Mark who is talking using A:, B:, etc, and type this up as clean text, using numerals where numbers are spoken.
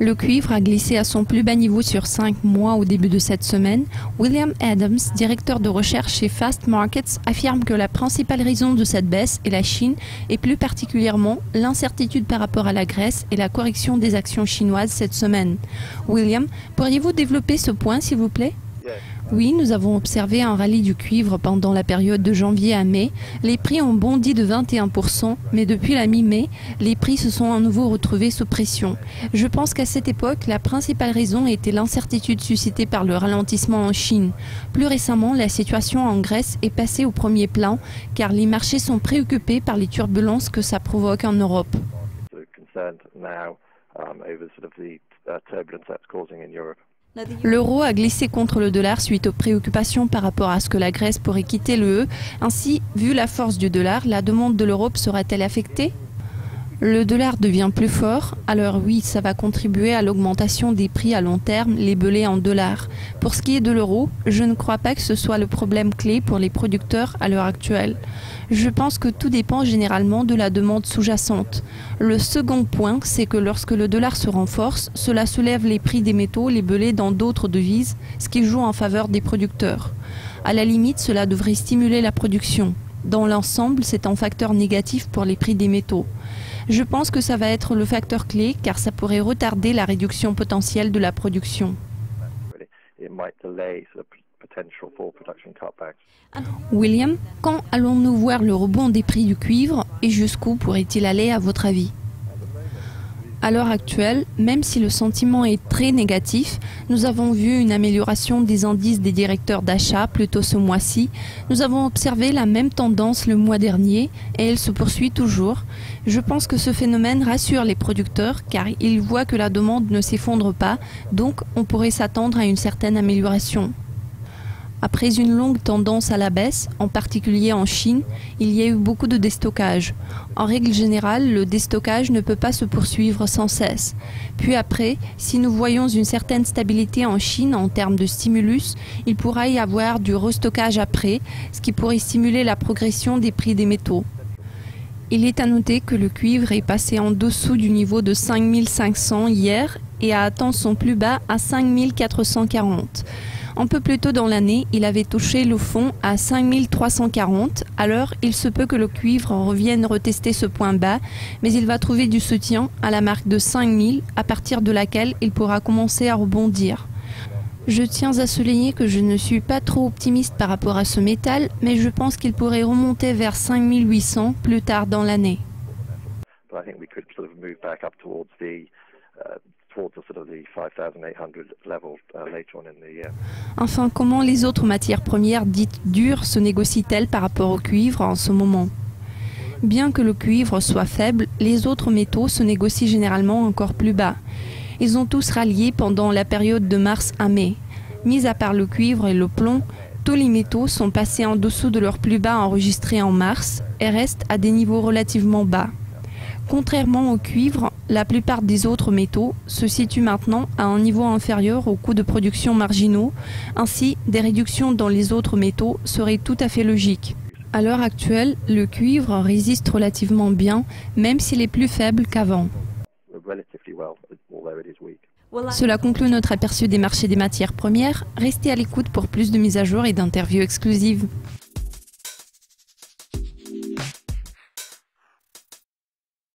A: Le cuivre a glissé à son plus bas niveau sur 5 mois au début de cette semaine. William Adams, directeur de recherche chez Fast Markets, affirme que la principale raison de cette baisse est la Chine et plus particulièrement l'incertitude par rapport à la Grèce et la correction des actions chinoises cette semaine. William, pourriez-vous développer ce point s'il vous plaît ? Oui, nous avons observé un rallye du cuivre pendant la période de janvier à mai. Les prix ont bondi de 21%, mais depuis la mi-mai, les prix se sont à nouveau retrouvés sous pression. Je pense qu'à cette époque, la principale raison était l'incertitude suscitée par le ralentissement en Chine. Plus récemment, la situation en Grèce est passée au premier plan, car les marchés sont préoccupés par les turbulences que ça provoque en Europe. L'euro a glissé contre le dollar suite aux préoccupations par rapport à ce que la Grèce pourrait quitter l'UE. Ainsi, vu la force du dollar, la demande de l'Europe sera-t-elle affectée ? Le dollar devient plus fort, alors oui, ça va contribuer à l'augmentation des prix à long terme labellés en dollars. Pour ce qui est de l'euro, je ne crois pas que ce soit le problème clé pour les producteurs à l'heure actuelle. Je pense que tout dépend généralement de la demande sous-jacente. Le second point, c'est que lorsque le dollar se renforce, cela soulève les prix des métaux labellés dans d'autres devises, ce qui joue en faveur des producteurs. À la limite, cela devrait stimuler la production. Dans l'ensemble, c'est un facteur négatif pour les prix des métaux. Je pense que ça va être le facteur clé car ça pourrait retarder la réduction potentielle de la production. William, quand allons-nous voir le rebond des prix du cuivre et jusqu'où pourrait-il aller à votre avis ? À l'heure actuelle, même si le sentiment est très négatif, nous avons vu une amélioration des indices des directeurs d'achat plus tôt ce mois-ci. Nous avons observé la même tendance le mois dernier et elle se poursuit toujours. Je pense que ce phénomène rassure les producteurs car ils voient que la demande ne s'effondre pas, donc on pourrait s'attendre à une certaine amélioration. Après une longue tendance à la baisse, en particulier en Chine, il y a eu beaucoup de déstockage. En règle générale, le déstockage ne peut pas se poursuivre sans cesse. Puis après, si nous voyons une certaine stabilité en Chine en termes de stimulus, il pourra y avoir du restockage après, ce qui pourrait stimuler la progression des prix des métaux. Il est à noter que le cuivre est passé en dessous du niveau de 5500 hier et a atteint son plus bas à 5440. Un peu plus tôt dans l'année, il avait touché le fond à 5340. Alors, il se peut que le cuivre revienne retester ce point bas, mais il va trouver du soutien à la marque de 5000, à partir de laquelle il pourra commencer à rebondir. Je tiens à souligner que je ne suis pas trop optimiste par rapport à ce métal, mais je pense qu'il pourrait remonter vers 5800 plus tard dans l'année. Enfin, comment les autres matières premières dites dures se négocient-elles par rapport au cuivre en ce moment ? Bien que le cuivre soit faible, les autres métaux se négocient généralement encore plus bas. Ils ont tous rallié pendant la période de mars à mai. Mis à part le cuivre et le plomb, tous les métaux sont passés en dessous de leur plus bas enregistré en mars et restent à des niveaux relativement bas. Contrairement au cuivre, la plupart des autres métaux se situent maintenant à un niveau inférieur aux coûts de production marginaux. Ainsi, des réductions dans les autres métaux seraient tout à fait logiques. À l'heure actuelle, le cuivre résiste relativement bien, même s'il est plus faible qu'avant. Cela conclut notre aperçu des marchés des matières premières. Restez à l'écoute pour plus de mises à jour et d'interviews exclusives.